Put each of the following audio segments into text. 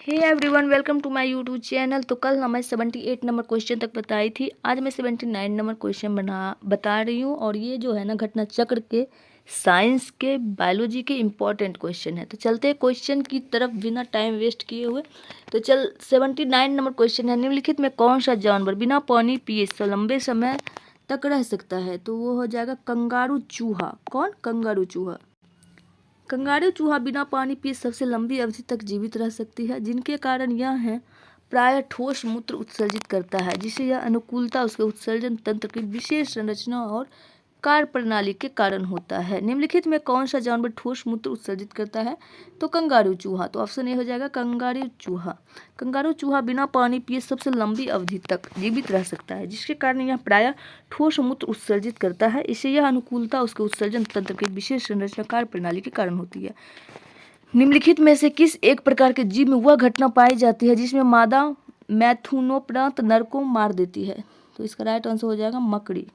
Hey everyone, welcome to my YouTube channel. तो कल मैं 78 नंबर क्वेश्चन तक बताई थी। आज मैं 79 नंबर क्वेश्चन बता रही हूँ। और ये जो है ना, घटना चक्र के साइंस के बायोलॉजी के इम्पोर्टेंट क्वेश्चन है। तो चलते हैं क्वेश्चन की तरफ बिना टाइम वेस्ट किए हुए। तो 79 नंबर क्वेश्चन है, निम्नलिखित में कौन सा जानवर बिना पानी पिए लंबे समय तक रह सकता है? तो वो हो जाएगा कंगारू चूहा। कौन? कंगारू चूहा। कंगारू चूहा बिना पानी पिए सबसे लंबी अवधि तक जीवित रह सकती है, जिनके कारण यह है प्रायः ठोस मूत्र उत्सर्जित करता है, जिसे यह अनुकूलता उसके उत्सर्जन तंत्र की विशेष संरचना और कार्य प्रणाली के कारण होता है। निम्नलिखित में कौन सा जानवर ठोस मूत्र उत्सर्जित करता है? तो कंगारू चूहा। तो ऑप्शन ए हो जाएगा कंगारू चूहा। कंगारू चूहा बिना पानी पिए सबसे लंबी अवधि तक जीवित रह सकता है, जिसके कारण यह प्रायः ठोस मूत्र उत्सर्जित करता है। इससे यह अनुकूलता उसके उत्सर्जन तंत्र की विशेष संरचना कार्य प्रणाली के कारण होती है। निम्नलिखित में से किस एक प्रकार के जीव में वह घटना पाई जाती है जिसमें मादा मैथुनोपरांत नर को मार देती है? तो इसका राइट आंसर हो जाएगा मकड़ी।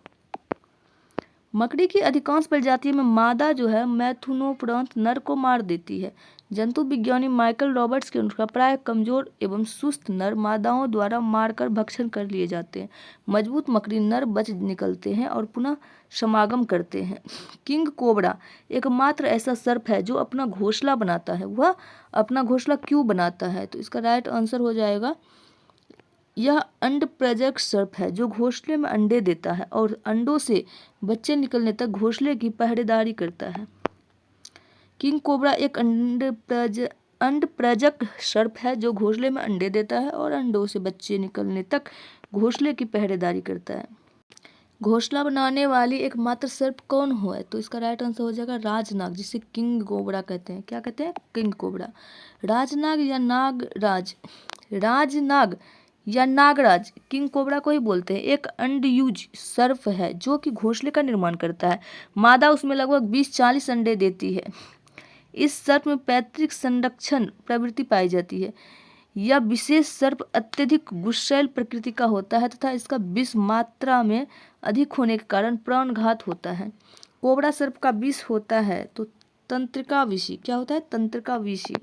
मकड़ी की अधिकांश प्रजातियों में मादा जो है मैथुनोपरांत नर को मार देती है। जंतु विज्ञानी माइकल रॉबर्ट्स के अनुसार प्रायः कमजोर एवं सुस्त नर मादाओं द्वारा मारकर भक्षण कर लिए जाते हैं। मजबूत मकड़ी नर बच निकलते हैं और पुनः समागम करते हैं। किंग कोबरा एकमात्र ऐसा सर्प है जो अपना घोंसला बनाता है। वह अपना घोंसला क्यों बनाता है? तो इसका राइट आंसर हो जाएगा, यह अंडप्रजक सर्प है जो घोंसले में अंडे देता है और अंडों से बच्चे निकलने तक घोंसले की पहरेदारी करता है। किंग कोबरा एक अंडप्रजक सर्प है जो घोंसले में अंडे देता है और अंडों से बच्चे निकलने तक घोंसले की पहरेदारी करता है। घोंसला बनाने वाली एकमात्र सर्प कौन हो है? तो इसका राइट आंसर हो जाएगा राजनाग, जिसे किंग कोबरा कहते हैं। क्या कहते हैं? King cobra. राजनाग या नागराज, राजनाग या नागराज किंग कोबरा को ही बोलते हैं। एक अंडयूज सर्प है जो कि घोंसले का निर्माण करता है। मादा उसमें लगभग 20-40 अंडे देती है। इस सर्प में पैतृक संरक्षण प्रवृत्ति पाई जाती है। यह विशेष सर्प अत्यधिक गुस्सैल प्रकृति का होता है तथा इसका विष मात्रा में अधिक होने के कारण प्राणघात होता है। कोबरा सर्प का विष होता है तो तंत्रिका विषी। क्या होता है? तंत्रिका विषी।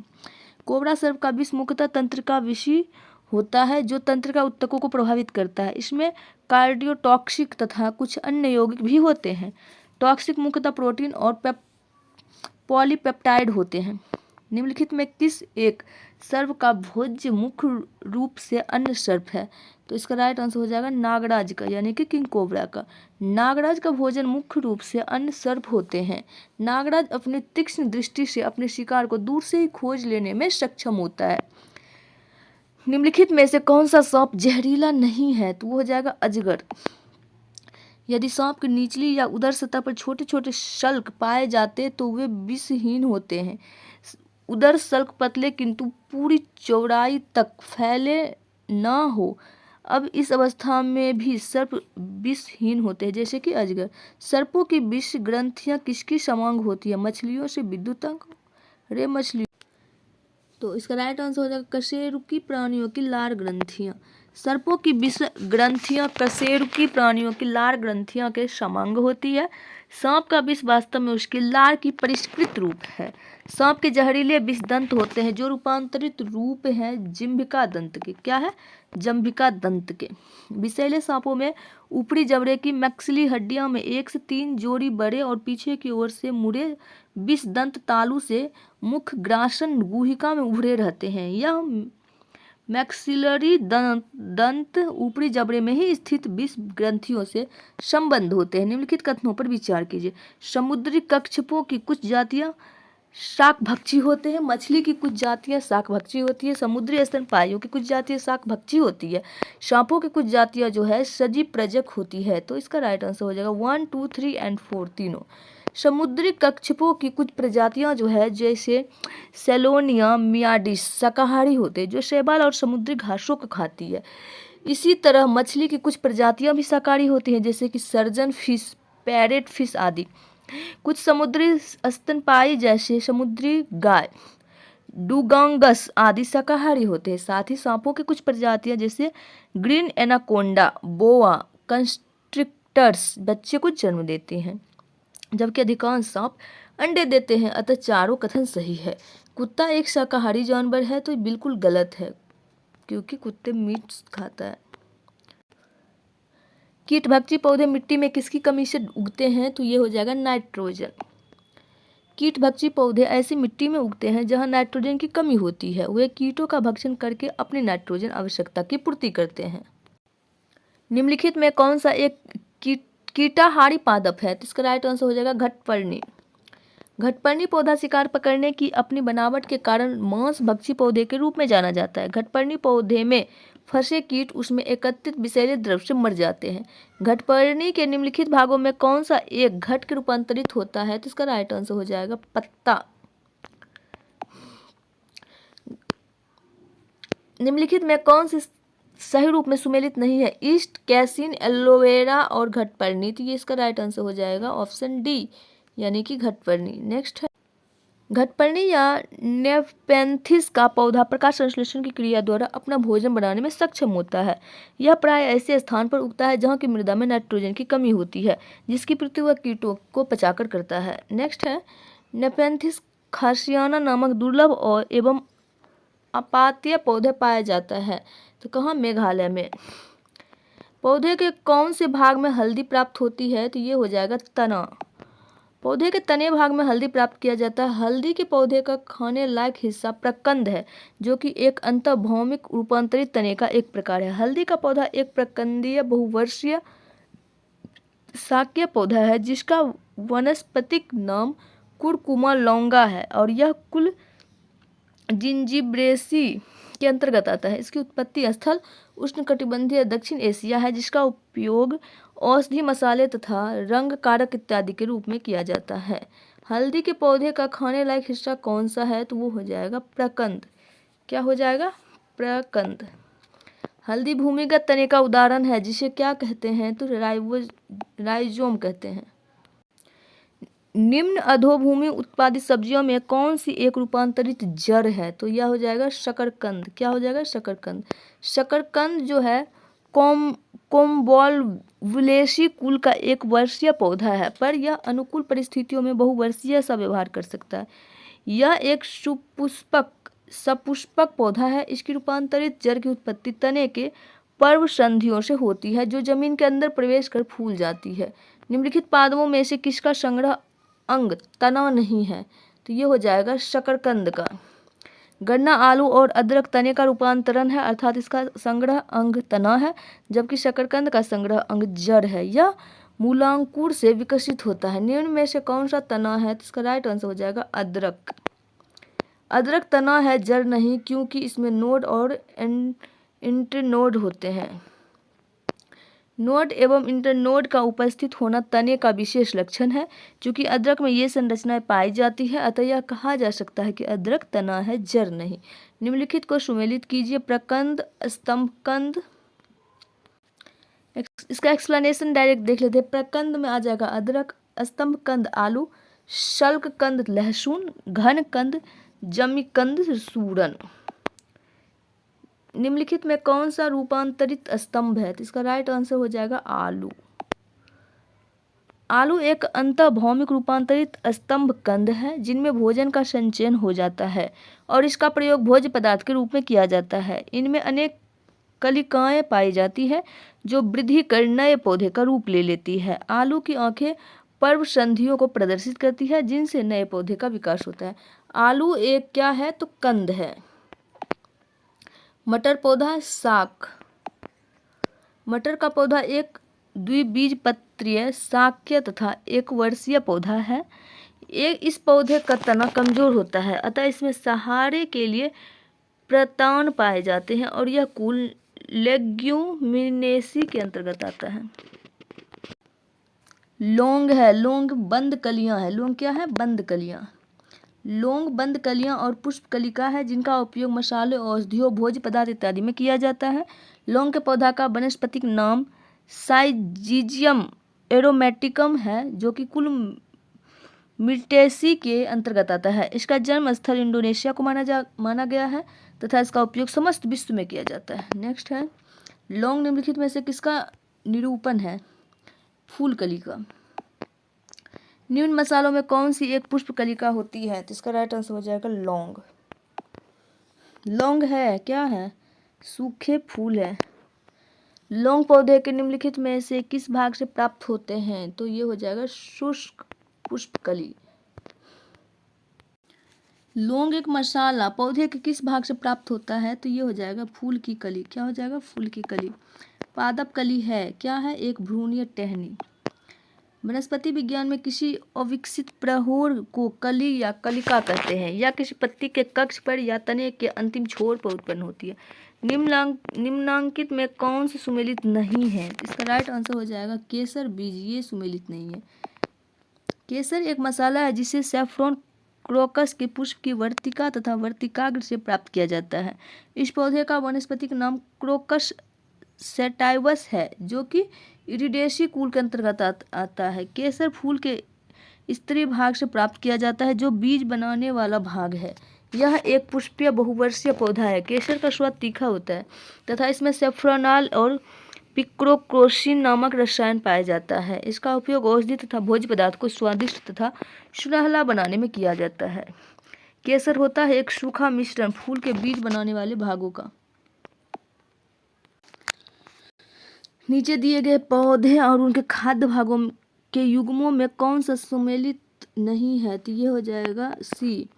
कोबरा सर्प का विष मुख्यतः तंत्रिका विषी होता है जो तंत्रिका ऊतकों को प्रभावित करता है। इसमें कार्डियोटॉक्सिक तथा कुछ अन्य यौगिक भी होते हैं। टॉक्सिक मुख्यतः प्रोटीन और पॉलीपेप्टाइड होते हैं। निम्नलिखित में किस एक सर्प का भोज्य मुख्य रूप से अन्य सर्प है? तो इसका राइट आंसर हो जाएगा नागराज का, यानी कि किंग कोबरा का। नागराज का भोजन मुख्य रूप से अन्य सर्प होते हैं। नागराज अपनी तीक्ष्ण दृष्टि से अपने शिकार को दूर से ही खोज लेने में सक्षम होता है। निम्नलिखित में से कौन सा सांप जहरीला नहीं है? तो वो हो जाएगा अजगर। यदि सांप की निचली या उदर सतह पर छोटे छोटे शल्क पाए जाते तो वे विषहीन होते हैं। उदर शल्क पतले किंतु पूरी चौड़ाई तक फैले न हो, अब इस अवस्था में भी सर्प विषहीन होते हैं, जैसे कि अजगर। सर्पों की विष ग्रंथियां किसकी समान होती है? मछलियों से विद्युत अंग रे मछली। तो इसका राइट आंसर हो जाएगा कशेरुकी प्राणियों की लार ग्रंथियां। सर्पों की विष ग्रंथियां कशेरुकी प्राणियों की लार ग्रंथियां के समांग होती है। सांप का विष वास्तव में उसकी लार की परिष्कृत रूप है। सांप के जहरीले विष दंत होते हैं जो रूपांतरित रूप हैं जिह्विका दंत के। क्या है? जंभिका दंत के। विषैले सांपों में ऊपरी जबड़े की मैक्सिली हड्डियां में 1 से 3 जोड़ी बड़े और पीछे की ओर से मुड़े विष दंत तालू से मुख ग्रासन गुहिका में उभरे रहते हैं। यह मैक्सिलरी दंत ऊपरी जबड़े में ही स्थित विष ग्रंथियों से संबंध होते हैं। निम्नलिखित कथनों पर विचार कीजिए। समुद्री कच्छपों की कुछ जातियां शाकभक्षी होते हैं। मछली की कुछ जातियां शाकभक्षी होती है। समुद्री स्तनपायियों की कुछ जातियां शाकभक्षी होती है। सांपों की कुछ जातियां जो है सजीप्रजक होती है। तो इसका राइट आंसर हो जाएगा 1, 2, 3 एंड 4 तीनों। समुद्री कच्छपों की कुछ प्रजातियां जो है जैसे सेलोनिया मियाडिस शाकाहारी होते हैं जो शैवाल और समुद्री घासों को खाती है। इसी तरह मछली की कुछ प्रजातियां भी शाकाहारी होती हैं जैसे कि सर्जन फिश, पैरेट फिश आदि। कुछ समुद्री स्तनपायी जैसे समुद्री गाय, डुगांगस आदि शाकाहारी होते हैं। साथ ही सांपों की कुछ प्रजातियां जैसे ग्रीन एनाकोंडा, बोआ कंस्ट्रिक्टर्स बच्चे को जन्म देते हैं, जबकि अधिकांश सांप अंडे देते हैं। अतः चारों कथन सही है। कुत्ता एक शाकाहारी जानवर है, तो ये बिल्कुल गलत है क्योंकि कुत्ते मीट खाता है। कीटभक्षी पौधे मिट्टी में किसकी कमी से उगते हैं, तो ये हो जाएगा नाइट्रोजन। कीटभक्षी पौधे ऐसी मिट्टी में उगते हैं जहां नाइट्रोजन की कमी होती है। वे कीटों का भक्षण करके अपनी नाइट्रोजन आवश्यकता की पूर्ति करते हैं। निम्नलिखित में कौन सा एक कीटाहारी पादप है, तो इसका राइट आंसर हो जाएगा घटपर्णी। घटपर्णी पौधा शिकार पकड़ने की अपनी बनावट के कारण मांस भक्षी पौधे के रूप में जाना जाता है। घटपर्णी पौधे में फंसे कीट उसमें एकत्रित विषैले द्रव से मर जाते हैं। घटपर्णी के निम्नलिखित भागों में कौन सा एक घट के रूपांतरित होता है, तो इसका राइट आंसर हो जाएगा पत्ता। निम्नलिखित में कौन सी सही रूप में सुमेलित नहीं है, ईस्ट, कैसीन, एलोवेरा और घटपर्णी, तो ये इसका राइट आंसर हो जाएगा ऑप्शन डी यानी कि घटपर्णी। नेक्स्ट है, घटपर्णी या नेपैंथिस का पौधा प्रकाश संश्लेषण की क्रिया द्वारा अपना भोजन बनाने में सक्षम होता है। यह प्राय ऐसे स्थान पर उगता है जहाँ की मृदा में नाइट्रोजन की कमी होती है, जिसकी पूर्ति वह कीटों को पचाकर करता है। नेक्स्ट है, नेपैंथिस खासियाना नामक दुर्लभ और एवं अपातीय पौधे पाया जाता है, तो कहाँ, मेघालय में। पौधे के कौन से भाग में हल्दी प्राप्त होती है, तो ये हो जाएगा तना। पौधे के तने भाग में हल्दी प्राप्त किया जाता है। हल्दी के पौधे का खाने लायक हिस्सा प्रकंद है, जो कि एक अंतर्भौमिक रूपांतरित तने का एक प्रकार है। हल्दी का पौधा एक प्रकंदीय बहुवर्षीय शाकीय पौधा है जिसका वानस्पतिक नाम कुरकुमा लौंगा है और यह कुल जिंजिब्रेसी के अंतर्गत आता है। इसकी उत्पत्ति स्थल उष्णकटिबंधीय दक्षिण एशिया है, जिसका उपयोग औषधि, मसाले तथा रंग कारक इत्यादि के रूप में किया जाता है। हल्दी के पौधे का खाने लायक हिस्सा कौन सा है, तो वो हो जाएगा प्रकंद। क्या हो जाएगा, प्रकंद। हल्दी भूमिगत तने का उदाहरण है जिसे क्या कहते हैं, तो राइजोम कहते हैं। निम्न अधोभूमि उत्पादित सब्जियों में कौन सी एक रूपांतरित जड़ है, तो यह हो जाएगा शकरकंद। क्या हो जाएगा, शकरकंद। शकरकंद जो है कोम्बोल्वुलेसी कुल का एक वर्षीय पौधा है, पर यह अनुकूल परिस्थितियों में बहुवर्षीय सा व्यवहार कर सकता है। यह एक सपुष्पक पौधा है। इसकी रूपांतरित जड़ की उत्पत्ति तने के पर्व संधियों से होती है, जो जमीन के अंदर प्रवेश कर फूल जाती है। निम्नलिखित पादपों में से किसका संग्रह अंग तना नहीं है, तो ये हो जाएगा शकरकंद का। गन्ना, आलू और अदरक तने का रूपांतरण है, अर्थात इसका संग्रह अंग तना है, जबकि शकरकंद का संग्रह अंग जड़ है। यह मूलांकुर से विकसित होता है। निम्न में से कौन सा तना है, तो इसका राइट आंसर हो जाएगा अदरक। अदरक तना है, जड़ नहीं, क्योंकि इसमें नोड और इंटरनोड होते हैं। नोड एवं इंटरनोड का उपस्थित होना तने का विशेष लक्षण है। चूंकि अदरक में ये संरचनाएं पाई जाती है, अतः यह कहा जा सकता है कि अदरक तना है, जड़ नहीं। निम्नलिखित को सुमेलित कीजिए, प्रकंद, स्तंभकंद। इसका एक्सप्लेनेशन डायरेक्ट देख लेते हैं। प्रकंद में आ जाएगा अदरक, स्तंभकंद आलू, शल्ककंद लहसुन, घनकंद जमीकंद सूरन। निम्नलिखित में कौन सा रूपांतरित स्तंभ है, तो इसका राइट आंसर हो जाएगा आलू। आलू एक अंतर्भौमिक रूपांतरित स्तंभ कंद है जिनमें भोजन का संचयन हो जाता है और इसका प्रयोग भोज्य पदार्थ के रूप में किया जाता है। इनमें अनेक कलिकाएं पाई जाती है जो वृद्धि कर नए पौधे का रूप ले लेती है। आलू की आंखें पर्व संधियों को प्रदर्शित करती है जिनसे नए पौधे का विकास होता है। आलू एक क्या है, तो कंद है। मटर पौधा शाक। मटर का पौधा एक द्विबीजपत्रीय शाकीय तथा एक वर्षीय पौधा है। इस पौधे का तना कमजोर होता है, अतः इसमें सहारे के लिए प्रतान पाए जाते हैं और यह कुल लेग्यूमिनेसी के अंतर्गत आता है। लौंग है, लौंग बंद कलियां है। लौंग क्या है, बंद कलियां। लौंग बंद कलियां और पुष्प कलिका है जिनका उपयोग मसाले, औषधियों, भोज्य पदार्थ इत्यादि में किया जाता है। लौंग के पौधा का वानस्पतिक नाम साइजिजियम एरोमेटिकम है जो कि कुल मिर्टेसी के अंतर्गत आता है। इसका जन्म स्थल इंडोनेशिया को माना गया है तथा इसका उपयोग समस्त विश्व में किया जाता है। नेक्स्ट है, लौंग निम्नलिखित में से किसका निरूपण है, फूल कली का। निम्न मसालों में कौन सी एक पुष्पकलिका होती है? तो इसका राइट आंसर हो जाएगा लौंग। लौंग है क्या है? सूखे फूल है। लौंग पौधे के निम्नलिखित में से किस भाग से प्राप्त होते हैं? तो ये हो जाएगा शुष्क पुष्पकली। लौंग एक मसाला पौधे के किस भाग से प्राप्त होता है? तो ये हो जाएगा फूल की कली। क्या हो जाएगा? फूल की कली। पादप कली है क्या है? एक भ्रूणीय टहनी। वनस्पति विज्ञान में किसी अविकसित प्रौढ़ को कली या कलिका कहते हैं। या किसी पत्ती के कक्ष पर या तने के अंतिम छोर पर उत्पन्न होती है। निम्नांकित में कौन से सुमेलित नहीं है? इसका राइट आंसर हो जाएगा केसर बीज। ये सुमेलित नहीं है। केसर एक मसाला है जिसे सैफरॉन क्रोकस के पुष्प की वर्तिका तथा वर्तिकाग्र से प्राप्त किया जाता है। इस पौधे का वानस्पतिक नाम क्रोकस सेटाइवस है जो कि इरिडेसी कुल के अंतर्गत आता है। केसर फूल के स्त्री भाग से प्राप्त किया जाता है जो बीज बनाने वाला भाग है। यह एक पुष्पीय बहुवर्षीय पौधा है। केसर का स्वाद तीखा होता है तथा इसमें सेफ्रोनॉल और पिक्रोक्रोसिन नामक रसायन पाया जाता है। इसका उपयोग औषधि तथा भोज्य पदार्थ को स्वादिष्ट तथा सुनहला बनाने में किया जाता है। केसर होता है एक सूखा मिश्रण फूल के बीज बनाने वाले भागों का। नीचे दिए गए पौधे और उनके खाद्य भागों के युग्मों में कौन सा सुमेलित नहीं है? तो ये हो जाएगा सी।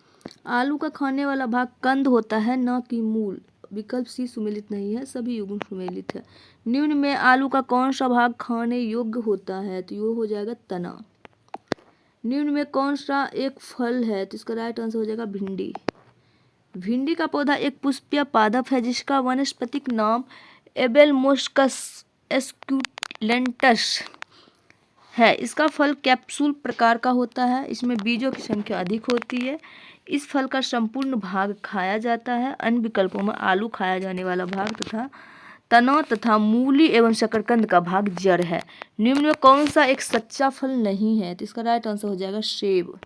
आलू का खाने वाला भाग कंद होता है न कि मूल। विकल्प सी सुमेलित नहीं है, सभी युग्म सुमेलित है। निम्न में आलू का कौन सा भाग खाने योग्य होता है? तो ये हो जाएगा तना। निम्न में कौन सा एक फल है? तो इसका राइट आंसर हो जाएगा भिंडी। भिंडी का पौधा एक पुष्पीय पादप है जिसका वानस्पतिक नाम एबेलमोस्कस एस्कुलेंटस है। इसका फल कैप्सूल प्रकार का होता है। इसमें बीजों की संख्या अधिक होती है। इस फल का संपूर्ण भाग खाया जाता है। अन्य विकल्पों में आलू खाया जाने वाला भाग तथा तना तथा मूली एवं शकरकंद का भाग जड़ है। निम्न में कौन सा एक सच्चा फल नहीं है? तो इसका राइट आंसर हो जाएगा सेब।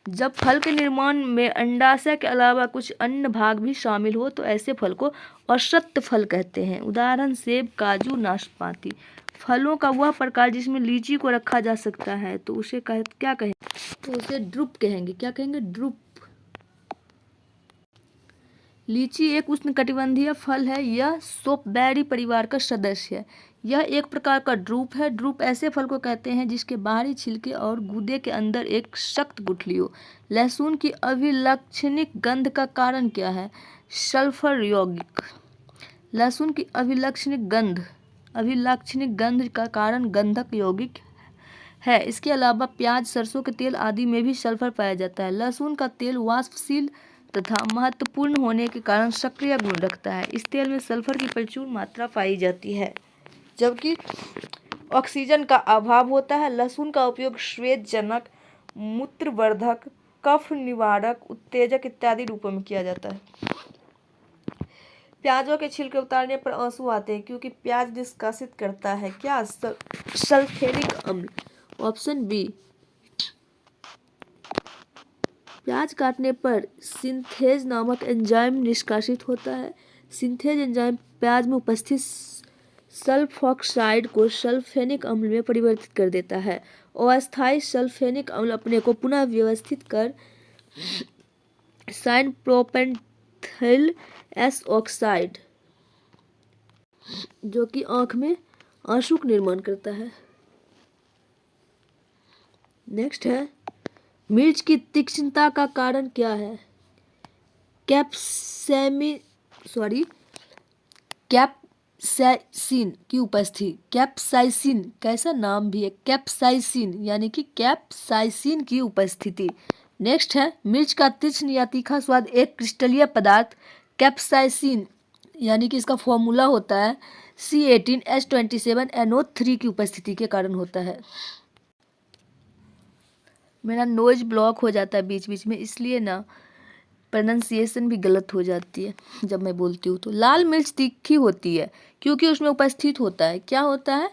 जब फल के निर्माण में अंडाशय के अलावा कुछ अन्य भाग भी शामिल हो तो ऐसे फल को असत्य फल कहते हैं। उदाहरण सेब, काजू, नाशपाती। फलों का वह प्रकार जिसमें लीची को रखा जा सकता है तो उसे क्या कहेंगे? तो उसे ड्रुप कहेंगे। क्या कहेंगे? ड्रुप। लीची एक उष्णकटिबंधीय फल है। यह सोपबेरी परिवार का सदस्य है। यह एक प्रकार का ड्रूप है। ड्रूप ऐसे फल को कहते हैं जिसके बाहरी छिलके और गूदे के अंदर एक सख्त गुठली हो। लहसुन की अभिलक्षणिक गंध का कारण क्या है? सल्फर यौगिक। लहसुन की अभिलक्षणिक गंध का कारण गंधक यौगिक है। इसके अलावा प्याज, सरसों के तेल आदि में भी सल्फर पाया जाता है। लहसुन का तेल वाष्पशील तथा महत्वपूर्ण होने के कारण सक्रिय गुण रखता है। इस तेल में सल्फर की प्रचुर मात्रा पाई जाती है जबकि ऑक्सीजन का अभाव होता है। लहसुन का उपयोग श्वेतजनक, मूत्रवर्धक, कफ निवारक, उत्तेजक इत्यादि रूपों में किया जाता है। प्याजों के छिलके उतारने पर आंसू आते हैं क्योंकि प्याज निष्कासित करता है क्या? सल्फ्यूरिक अम्ल। Option B. प्याज काटने पर सिंथेज नामक एंजाइम निष्कासित होता है। सिंथेज एंजाइम प्याज में उपस्थित सल्फॉक्साइड को सल्फेनिक अम्ल में परिवर्तित कर देता है। अस्थायी सल्फेनिक अम्ल अपने को पुनः व्यवस्थित कर साइन प्रोपेंथिल एस ऑक्साइड जो कि आंख में आंसू का निर्माण करता है। नेक्स्ट है मिर्च की तीक्ष्णता का कारण क्या है? कैप्साइसिन की उपस्थिति। कैप्साइसिन कैसा नाम भी है, कैप्साइसिन यानी कि कैप्साइसिन की उपस्थिति। नेक्स्ट है मिर्च का तीक्ष्ण या तीखा स्वाद एक क्रिस्टलीय पदार्थ कैप्साइसिन यानी कि इसका फॉर्मूला होता है C18H27NO3 की उपस्थिति के कारण होता है। मेरा नोज ब्लॉक हो जाता है बीच बीच में, इसलिए ना प्रोनाउंसिएशन भी गलत हो जाती है जब मैं बोलती हूँ। तो लाल मिर्च तीखी होती है क्योंकि उसमें उपस्थित होता है, क्या होता है?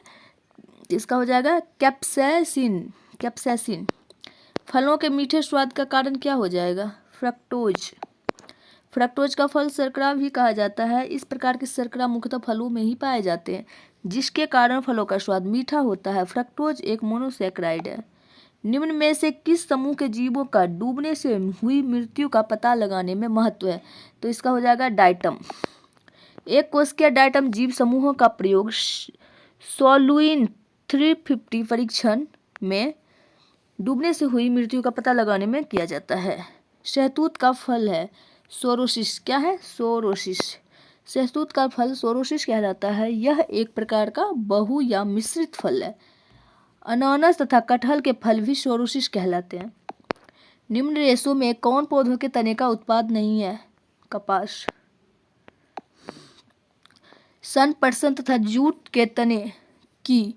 इसका हो जाएगा कैप्साइसिन। फलों के मीठे स्वाद का कारण क्या हो जाएगा? फ्रक्टोज का फल शर्करा भी कहा जाता है। इस प्रकार के शर्करा मुख्यतः फलों में ही पाए जाते हैं जिसके कारण फलों का स्वाद मीठा होता है। फ्रक्टोज एक मोनोसैकेराइड है। निम्न में से किस समूह के जीवों का डूबने से हुई मृत्यु का पता लगाने में महत्व है? तो इसका हो जाएगा डायटम। एक कोशिकीय डायटम जीव समूहों का प्रयोग सोलुइन 350 परीक्षण में डूबने से हुई मृत्यु का पता लगाने में किया जाता है। शहतूत का फल है सोरोसिस। क्या है? सोरोसिस। शहतूत का फल सोरोसिस कहलाता है। यह एक प्रकार का बहु या मिश्रित फल है। अनानास तथा कटहल के फल भी सोरोसिस कहलाते हैं। निम्न रेशों में कौन पौधों के तने का उत्पाद नहीं है? कपास। सन, पटसन तथा जूट के तने की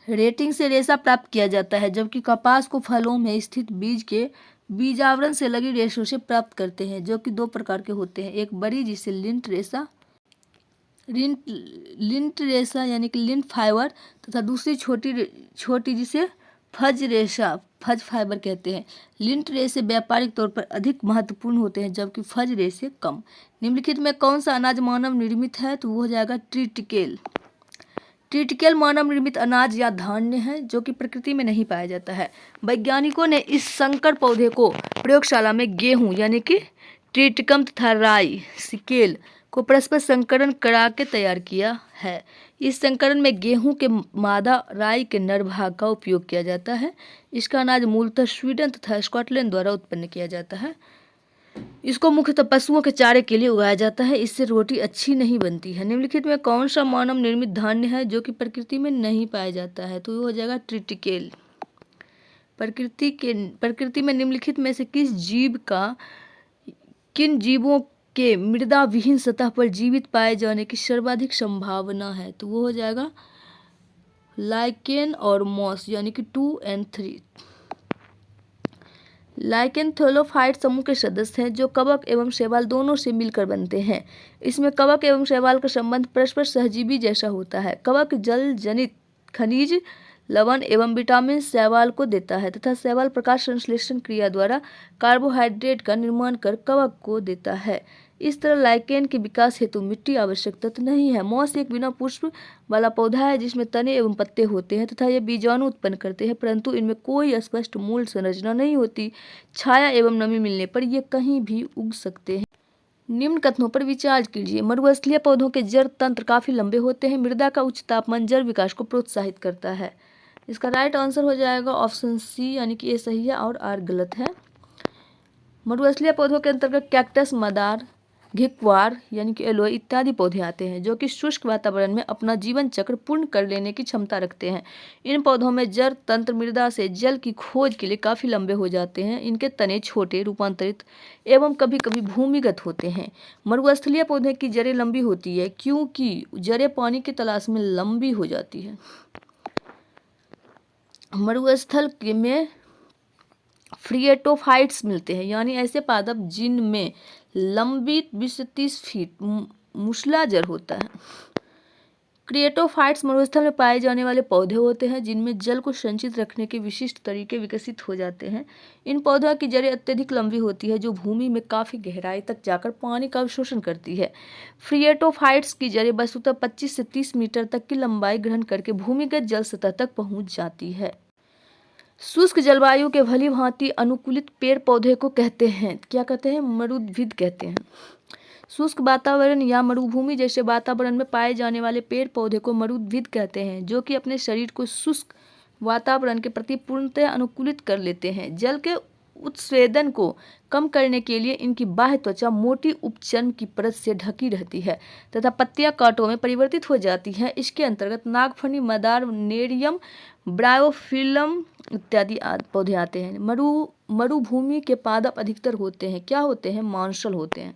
रेटिंग से रेशा प्राप्त किया जाता है, जबकि कपास को फलों में स्थित बीज के बीजावरण से लगी रेशों से प्राप्त करते हैं, जो कि दो प्रकार के होते हैं। एक बड़ी जिसे लिंट रेशा यानी कि लिंट फाइबर, तथा दूसरी छोटी जिसे फज फाइबर कहते हैं। लिंट रेशे व्यापारिक तौर पर अधिक महत्वपूर्ण होते हैं, जबकि फज रेशे कम। निम्नलिखित में कौन सा अनाज मानव निर्मित है? तो वो हो जाएगा ट्रिटिकेल। ट्रिटिकेल मानव निर्मित अनाज या धान्य है जो कि प्रकृति में नहीं पाया जाता है। वैज्ञानिकों ने इस संकर पौधे को प्रयोगशाला में गेहूं यानी कि ट्रिटिकम तथा राई सिकेल को परस्पर संकरण करा के तैयार किया है। इस संकरण में गेहूं के मादा राई के नर भाग का उपयोग किया जाता है। इसका अनाज मूलतः स्वीडन तथा स्कॉटलैंड द्वारा उत्पन्न किया जाता है। इसको मुख्यतः पशुओं के चारे के लिए उगाया जाता है। इससे रोटी अच्छी नहीं बनती है। निम्नलिखित में कौन सा मानव निर्मित धान्य है जो कि प्रकृति में नहीं पाया जाता है? तो ये हो जाएगा ट्रिटिकेल। प्रकृति में निम्नलिखित में से किन जीवों के मृदा विहीन सतह पर जीवित पाए जाने की सर्वाधिक संभावना है? तो वो हो जाएगा लाइकेन और मॉस यानी कि 2 और 3। लाइकेन थैलोफाइट समूह के सदस्य हैं जो कवक एवं शैवाल दोनों से मिलकर बनते हैं। इसमें कवक एवं शैवाल का संबंध परस्पर सहजीवी जैसा होता है। कवक जल जनित खनिज, लवण एवं विटामिन शैवाल को देता है तथा शैवाल प्रकाश संश्लेषण क्रिया द्वारा कार्बोहाइड्रेट का निर्माण कर कवक को देता है। इस तरह लाइकेन के विकास हेतु मिट्टी आवश्यक तत्व नहीं है। मॉस एक बिना पुष्प वाला पौधा है जिसमें तने एवं पत्ते होते हैं तथा ये बीजाणु उत्पन्न करते हैं, परंतु इनमें कोई स्पष्ट मूल संरचना नहीं होती। छाया एवं नमी मिलने पर ये कहीं भी उग सकते हैं। निम्न कथनों पर विचार कीजिए। मरुस्थलीय पौधों के जड़ तंत्र काफी लंबे होते हैं। मृदा का उच्च तापमान जड़ विकास को प्रोत्साहित करता है। इसका राइट आंसर हो जाएगा ऑप्शन सी यानी कि ये सही है और आर गलत है। मरुस्थलीय पौधों के अंतर्गत कैक्टस, मदार, घिक्वार यानी कि एलोए इत्यादि पौधे आते हैं जो कि शुष्क वातावरण में अपना जीवन चक्र पूर्ण कर लेने की क्षमता रखते हैं। इन पौधों में जड़ तंत्र मृदा से जल की खोज के लिए काफ़ी लंबे हो जाते हैं। इनके तने छोटे, रूपांतरित एवं कभी कभी भूमिगत होते हैं। मरुस्थलीय पौधे की जड़ें लंबी होती है क्योंकि जड़ें पानी की तलाश में लंबी हो जाती है। मरुस्थल में फ्रिएटोफाइट्स मिलते हैं यानी ऐसे पादप जिनमें लंबी 20 से 30 फीट मूसला जड़ होता है। क्रिएटोफाइट्स मरुस्थल में पाए जाने वाले पौधे होते हैं जिनमें जल को संचित रखने के विशिष्ट तरीके विकसित हो जाते हैं। इन पौधों की जड़ें अत्यधिक लंबी होती है जो भूमि में काफ़ी गहराई तक जाकर पानी का अवशोषण करती है। फ्रिएटोफाइट्स की जड़ें वस्तुतः 25 से 30 मीटर तक की लंबाई ग्रहण करके भूमिगत जल सतह तक पहुँच जाती है। शुष्क जलवायु के भली भांति अनुकूलित पेड़ पौधे को कहते हैं, क्या कहते हैं? मरुद्भिद कहते हैं। शुष्क वातावरण या मरुभूमि जैसे वातावरण में पाए जाने वाले पेड़ पौधे को मरुद्भिद कहते हैं, जो कि अपने शरीर को शुष्क वातावरण के प्रति पूर्णतः अनुकूलित कर लेते हैं। जल के उत्स्वेदन को कम करने के लिए इनकी बाह्य त्वचा मोटी उपचर्म की परत से ढकी रहती है तथा पत्तियां कांटों में परिवर्तित हो जाती हैं। इसके अंतर्गत नागफनी, मदार, नेरियम, ब्रायोफिलम इत्यादि पौधे आते हैं। मरुभूमि के पादप अधिकतर होते हैं, क्या होते हैं? मांसल होते हैं।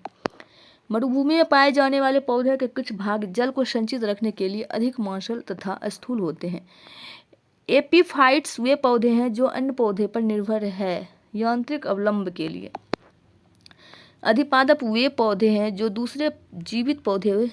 मरुभूमि में पाए जाने वाले पौधे के कुछ भाग जल को संचित रखने के लिए अधिक मांसल तथा स्थूल होते हैं। एपीफाइट्स वे पौधे हैं जो अन्य पौधे पर निर्भर है यांत्रिक अवलंब के लिए। अधिपादप वे पौधे हैं जो दूसरे जीवित पौधे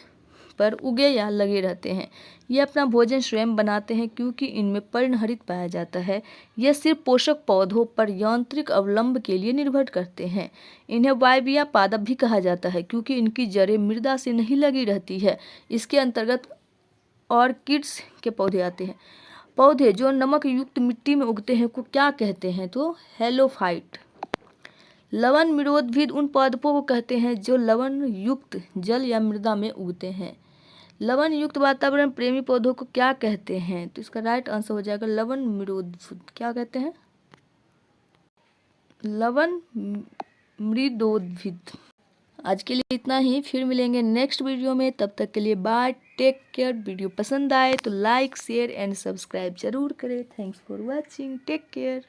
पर उगे या लगे रहते हैं। ये अपना भोजन स्वयं बनाते हैं क्योंकि इनमें पर्णहरित पाया जाता है। यह सिर्फ पोषक पौधों पर यांत्रिक अवलंब के लिए निर्भर करते हैं। इन्हें वायवीय पादप भी कहा जाता है क्योंकि इनकी जड़ें मृदा से नहीं लगी रहती है। इसके अंतर्गत ऑर्किड्स के पौधे आते हैं। पौधे जो नमक युक्त मिट्टी में उगते हैं को क्या कहते हैं? तो हेलोफाइट। लवण मृदोद्भिद उन पादपों को कहते हैं जो लवण युक्त जल या मृदा में उगते हैं। लवण युक्त वातावरण प्रेमी पौधों को क्या कहते हैं? तो इसका राइट आंसर हो जाएगा लवण मृदोद्भिद। क्या कहते हैं? लवण मृदोद्भिद। आज के लिए इतना ही, फिर मिलेंगे नेक्स्ट वीडियो में। तब तक के लिए बाय, टेक केयर। वीडियो पसंद आए तो लाइक शेयर एंड सब्सक्राइब जरूर करें। Thanks for watching, take care.